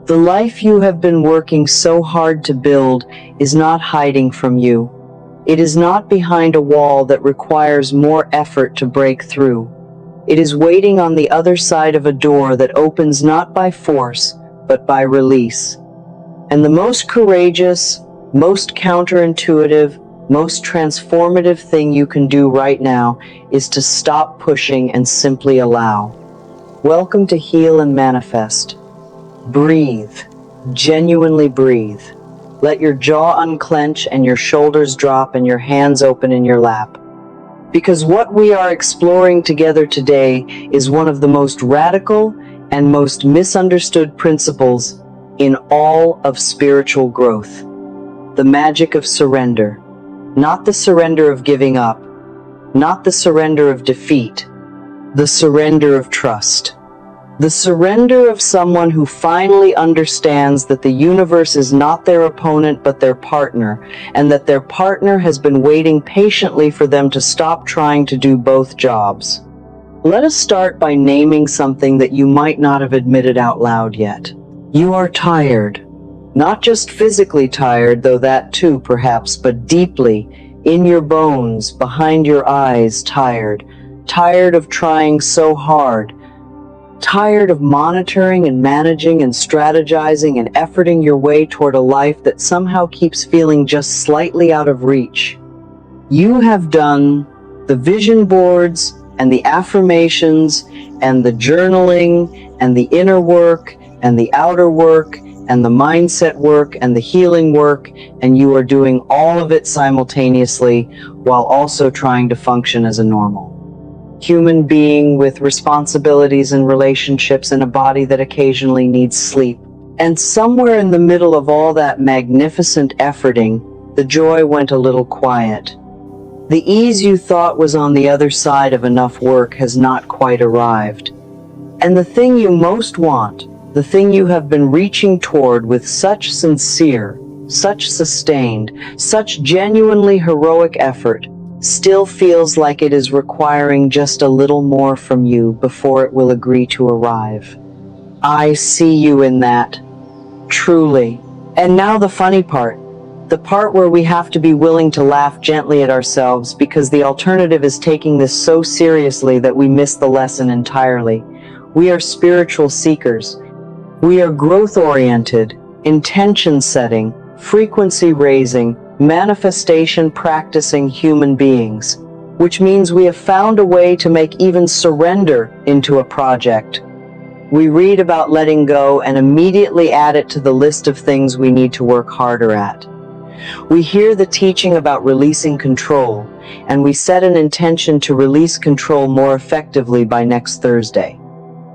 The life you have been working so hard to build is not hiding from you. It is not behind a wall that requires more effort to break through. It is waiting on the other side of a door that opens not by force, but by release. And the most courageous, most counterintuitive, most transformative thing you can do right now is to stop pushing and simply allow. Welcome to Heal and Manifest. Breathe. Genuinely breathe. Let your jaw unclench and your shoulders drop and your hands open in your lap. Because what we are exploring together today is one of the most radical and most misunderstood principles in all of spiritual growth. The magic of surrender. Not the surrender of giving up, not the surrender of defeat, the surrender of trust. The surrender of someone who finally understands that the universe is not their opponent but their partner, and that their partner has been waiting patiently for them to stop trying to do both jobs. Let us start by naming something that you might not have admitted out loud yet. You are tired. Not just physically tired, though that too perhaps, but deeply, in your bones, behind your eyes, tired. Tired of trying so hard. Tired of monitoring and managing and strategizing and efforting your way toward a life that somehow keeps feeling just slightly out of reach. You have done the vision boards and the affirmations and the journaling and the inner work and the outer work and the mindset work and the healing work, and you are doing all of it simultaneously while also trying to function as a normal human being with responsibilities and relationships and a body that occasionally needs sleep. And somewhere in the middle of all that magnificent efforting, the joy went a little quiet. The ease you thought was on the other side of enough work has not quite arrived. And the thing you most want, the thing you have been reaching toward with such sincere, such sustained, such genuinely heroic effort, still feels like it is requiring just a little more from you before it will agree to arrive. I see you in that. Truly. And now the funny part. The part where we have to be willing to laugh gently at ourselves because the alternative is taking this so seriously that we miss the lesson entirely. We are spiritual seekers. We are growth-oriented, intention-setting, frequency-raising, manifestation-practicing human beings, which means we have found a way to make even surrender into a project. We read about letting go and immediately add it to the list of things we need to work harder at. We hear the teaching about releasing control, and we set an intention to release control more effectively by next Thursday.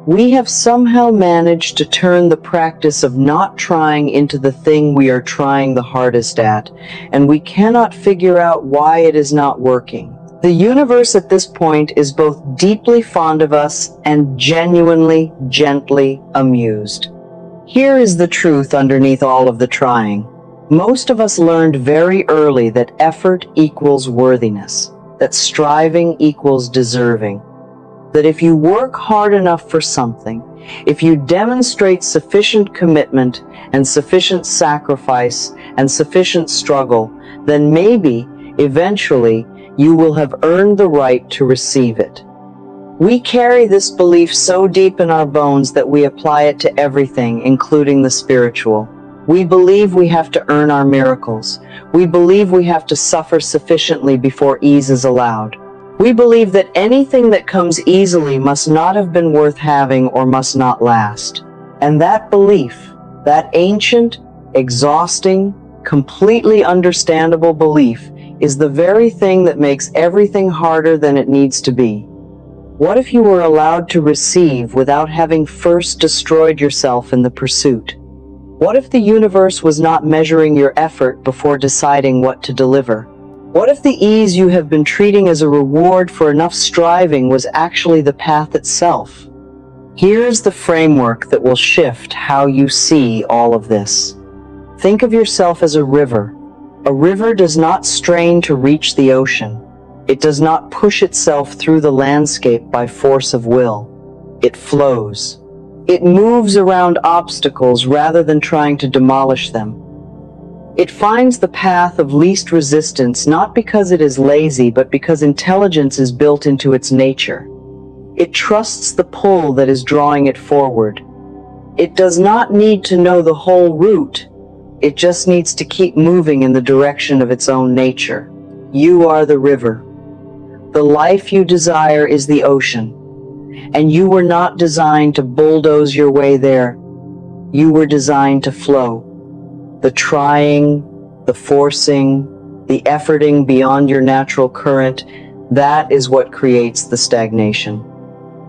We have somehow managed to turn the practice of not trying into the thing we are trying the hardest at, and we cannot figure out why it is not working. The universe at this point is both deeply fond of us and genuinely, gently amused. Here is the truth underneath all of the trying. Most of us learned very early that effort equals worthiness, that striving equals deserving. That if you work hard enough for something, if you demonstrate sufficient commitment and sufficient sacrifice and sufficient struggle, then maybe, eventually, you will have earned the right to receive it. We carry this belief so deep in our bones that we apply it to everything, including the spiritual. We believe we have to earn our miracles. We believe we have to suffer sufficiently before ease is allowed. We believe that anything that comes easily must not have been worth having or must not last. And that belief, that ancient, exhausting, completely understandable belief, is the very thing that makes everything harder than it needs to be. What if you were allowed to receive without having first destroyed yourself in the pursuit? What if the universe was not measuring your effort before deciding what to deliver? What if the ease you have been treating as a reward for enough striving was actually the path itself? Here's the framework that will shift how you see all of this. Think of yourself as a river. A river does not strain to reach the ocean. It does not push itself through the landscape by force of will. It flows. It moves around obstacles rather than trying to demolish them. It finds the path of least resistance not because it is lazy, but because intelligence is built into its nature. It trusts the pull that is drawing it forward. It does not need to know the whole route. It just needs to keep moving in the direction of its own nature. You are the river. The life you desire is the ocean. And you were not designed to bulldoze your way there. You were designed to flow. The trying, the forcing, the efforting beyond your natural current, that is what creates the stagnation.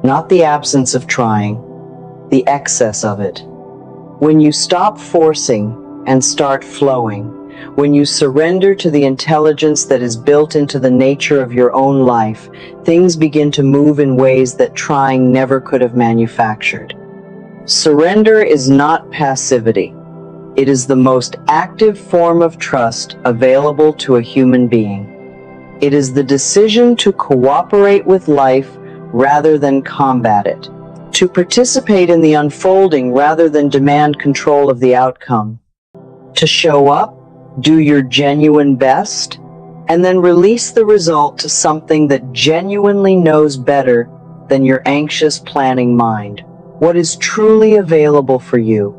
Not the absence of trying, the excess of it. When you stop forcing and start flowing, when you surrender to the intelligence that is built into the nature of your own life, things begin to move in ways that trying never could have manufactured. Surrender is not passivity. It is the most active form of trust available to a human being. It is the decision to cooperate with life rather than combat it, to participate in the unfolding rather than demand control of the outcome, to show up, do your genuine best, and then release the result to something that genuinely knows better than your anxious planning mind. What is truly available for you.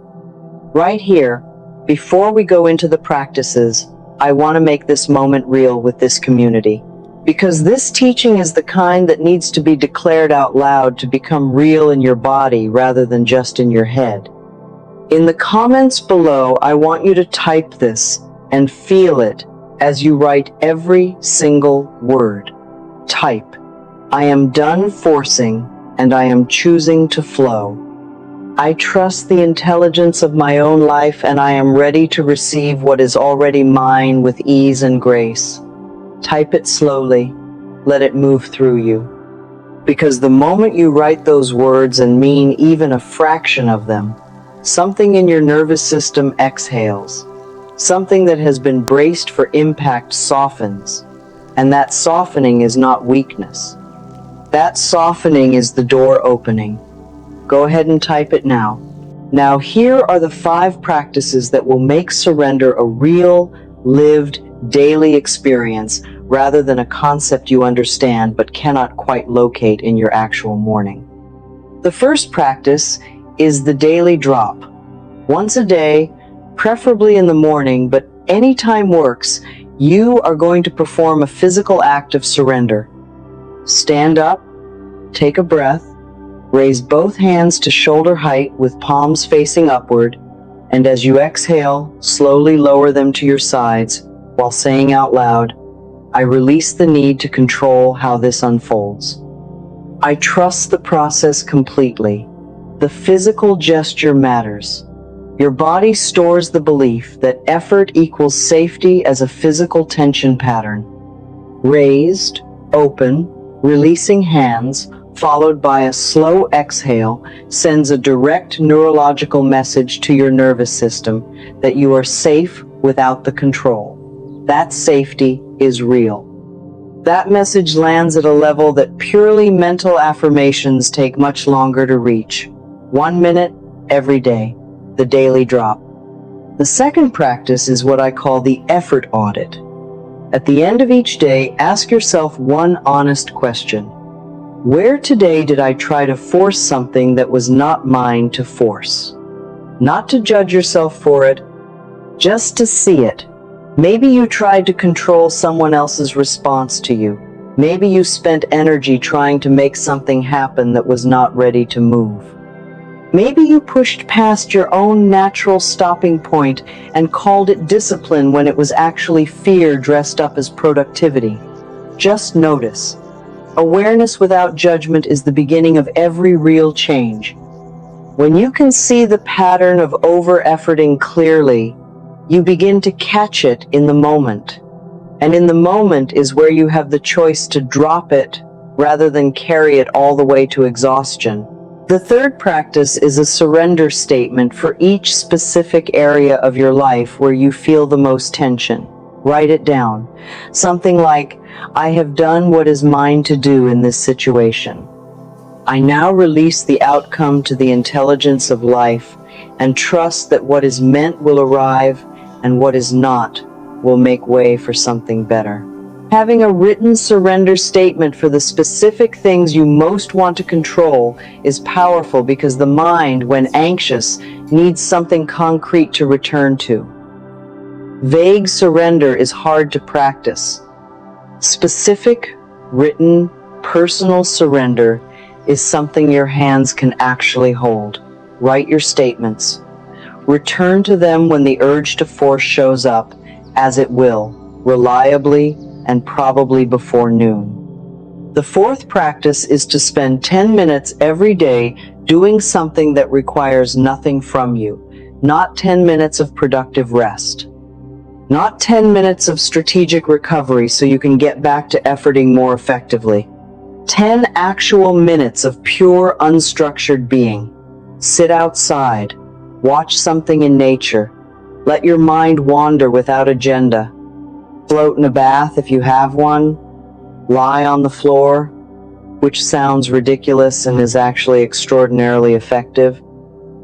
Right here, before we go into the practices, I want to make this moment real with this community. Because this teaching is the kind that needs to be declared out loud to become real in your body rather than just in your head. In the comments below, I want you to type this and feel it as you write every single word. Type, I am done forcing and I am choosing to flow. I trust the intelligence of my own life and I am ready to receive what is already mine with ease and grace. Type it slowly. Let it move through you. Because the moment you write those words and mean even a fraction of them, something in your nervous system exhales. Something that has been braced for impact softens. And that softening is not weakness. That softening is the door opening. Go ahead and type it now. Now here are the 5 practices that will make surrender a real, lived, daily experience rather than a concept you understand but cannot quite locate in your actual morning. The first practice is the daily drop. Once a day, preferably in the morning, but any time works, you are going to perform a physical act of surrender. Stand up, take a breath, raise both hands to shoulder height with palms facing upward, and as you exhale, slowly lower them to your sides while saying out loud, I release the need to control how this unfolds. I trust the process completely. The physical gesture matters. Your body stores the belief that effort equals safety as a physical tension pattern. Raised, open, releasing hands, followed by a slow exhale, sends a direct neurological message to your nervous system that you are safe without the control. That safety is real. That message lands at a level that purely mental affirmations take much longer to reach. 1 minute every day. The daily drop. The second practice is what I call the effort audit. At the end of each day, ask yourself one honest question. Where today did I try to force something that was not mine to force? Not to judge yourself for it, just to see it. Maybe you tried to control someone else's response to you. Maybe you spent energy trying to make something happen that was not ready to move. Maybe you pushed past your own natural stopping point and called it discipline when it was actually fear dressed up as productivity. Just notice. Awareness without judgment is the beginning of every real change. When you can see the pattern of over-efforting clearly, you begin to catch it in the moment. And in the moment is where you have the choice to drop it rather than carry it all the way to exhaustion. The third practice is a surrender statement for each specific area of your life where you feel the most tension. Write it down. Something like, I have done what is mine to do in this situation. I now release the outcome to the intelligence of life and trust that what is meant will arrive and what is not will make way for something better. Having a written surrender statement for the specific things you most want to control is powerful because the mind, when anxious, needs something concrete to return to. Vague surrender is hard to practice. Specific, written, personal surrender is something your hands can actually hold. Write your statements. Return to them when the urge to force shows up, as it will, reliably and probably before noon. The fourth practice is to spend 10 minutes every day doing something that requires nothing from you, not 10 minutes of productive rest. Not 10 minutes of strategic recovery so you can get back to efforting more effectively. 10 actual minutes of pure, unstructured being. Sit outside. Watch something in nature. Let your mind wander without agenda. Float in a bath if you have one. Lie on the floor, which sounds ridiculous and is actually extraordinarily effective.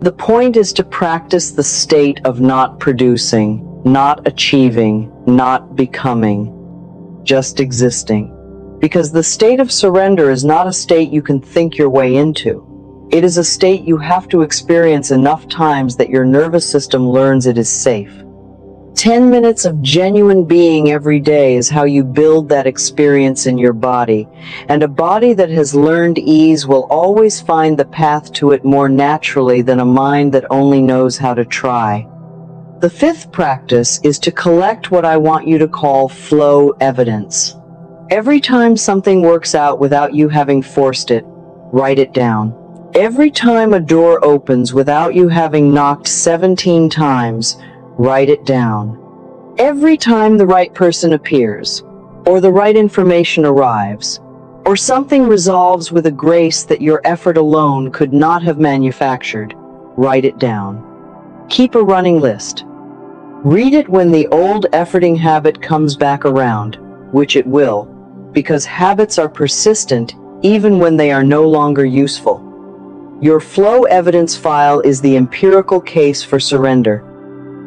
The point is to practice the state of not producing, not achieving, not becoming, just existing. Because the state of surrender is not a state you can think your way into. It is a state you have to experience enough times that your nervous system learns it is safe. 10 minutes of genuine being every day is how you build that experience in your body, and a body that has learned ease will always find the path to it more naturally than a mind that only knows how to try. The fifth practice is to collect what I want you to call flow evidence. Every time something works out without you having forced it, write it down. Every time a door opens without you having knocked 17 times, write it down. Every time the right person appears, or the right information arrives, or something resolves with a grace that your effort alone could not have manufactured, write it down. Keep a running list. Read it when the old efforting habit comes back around, which it will, because habits are persistent even when they are no longer useful. Your flow evidence file is the empirical case for surrender.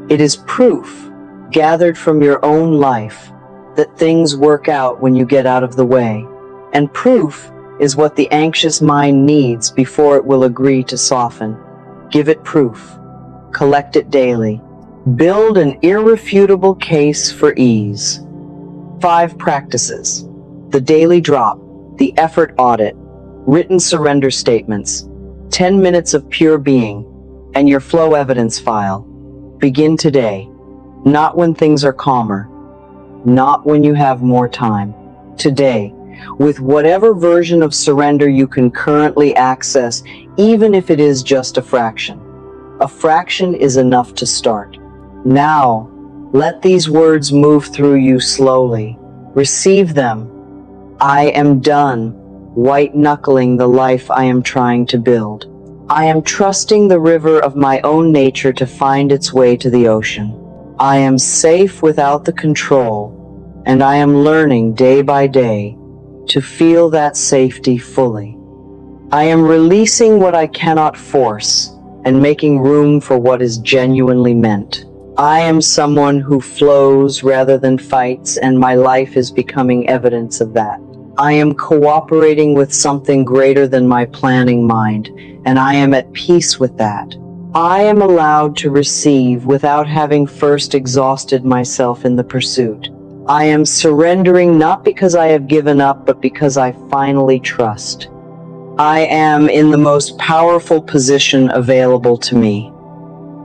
It is proof, gathered from your own life, that things work out when you get out of the way. And proof is what the anxious mind needs before it will agree to soften. Give it proof. Collect it daily. Build an irrefutable case for ease. 5 practices. The daily drop, the effort audit, written surrender statements, 10 minutes of pure being, and your flow evidence file. Begin today, not when things are calmer, not when you have more time. Today, with whatever version of surrender you can currently access, even if it is just a fraction. A fraction is enough to start. Now, let these words move through you slowly. Receive them. I am done white-knuckling the life I am trying to build. I am trusting the river of my own nature to find its way to the ocean. I am safe without the control, and I am learning day by day to feel that safety fully. I am releasing what I cannot force and making room for what is genuinely meant. I am someone who flows rather than fights, and my life is becoming evidence of that. I am cooperating with something greater than my planning mind, and I am at peace with that. I am allowed to receive without having first exhausted myself in the pursuit. I am surrendering not because I have given up, but because I finally trust. I am in the most powerful position available to me.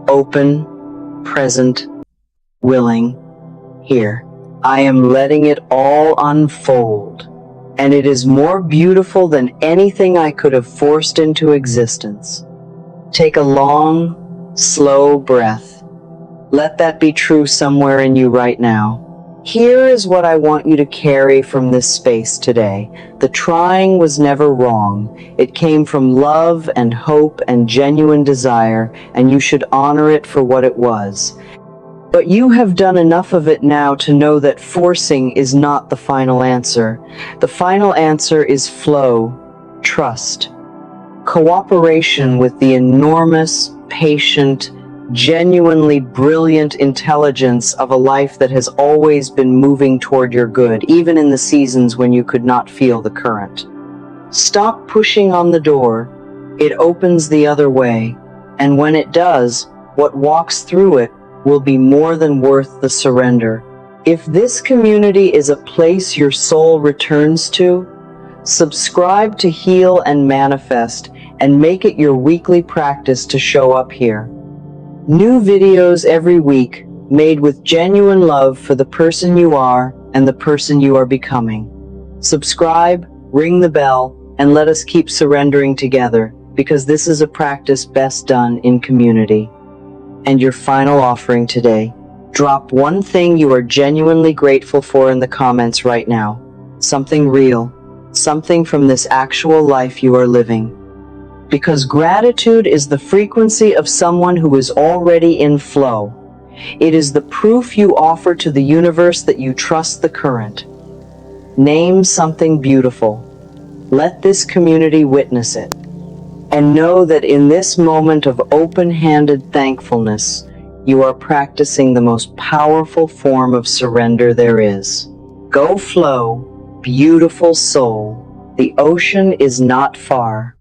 Open, present, willing, here. I am letting it all unfold, and it is more beautiful than anything I could have forced into existence. Take a long, slow breath. Let that be true somewhere in you right now. Here is what I want you to carry from this space today. The trying was never wrong. It came from love and hope and genuine desire, and you should honor it for what it was. But you have done enough of it now to know that forcing is not the final answer. The final answer is flow, trust, cooperation with the enormous, patient, genuinely brilliant intelligence of a life that has always been moving toward your good, even in the seasons when you could not feel the current. Stop pushing on the door. It opens the other way, and when it does, what walks through it will be more than worth the surrender. If this community is a place your soul returns to, subscribe to Heal and Manifest and make it your weekly practice to show up here. New videos every week, made with genuine love for the person you are and the person you are becoming. Subscribe, ring the bell, and let us keep surrendering together, because this is a practice best done in community. And your final offering today. Drop one thing you are genuinely grateful for in the comments right now. Something real. Something from this actual life you are living. Because gratitude is the frequency of someone who is already in flow. It is the proof you offer to the universe that you trust the current. Name something beautiful. Let this community witness it. And know that in this moment of open-handed thankfulness, you are practicing the most powerful form of surrender there is. Go flow, beautiful soul. The ocean is not far.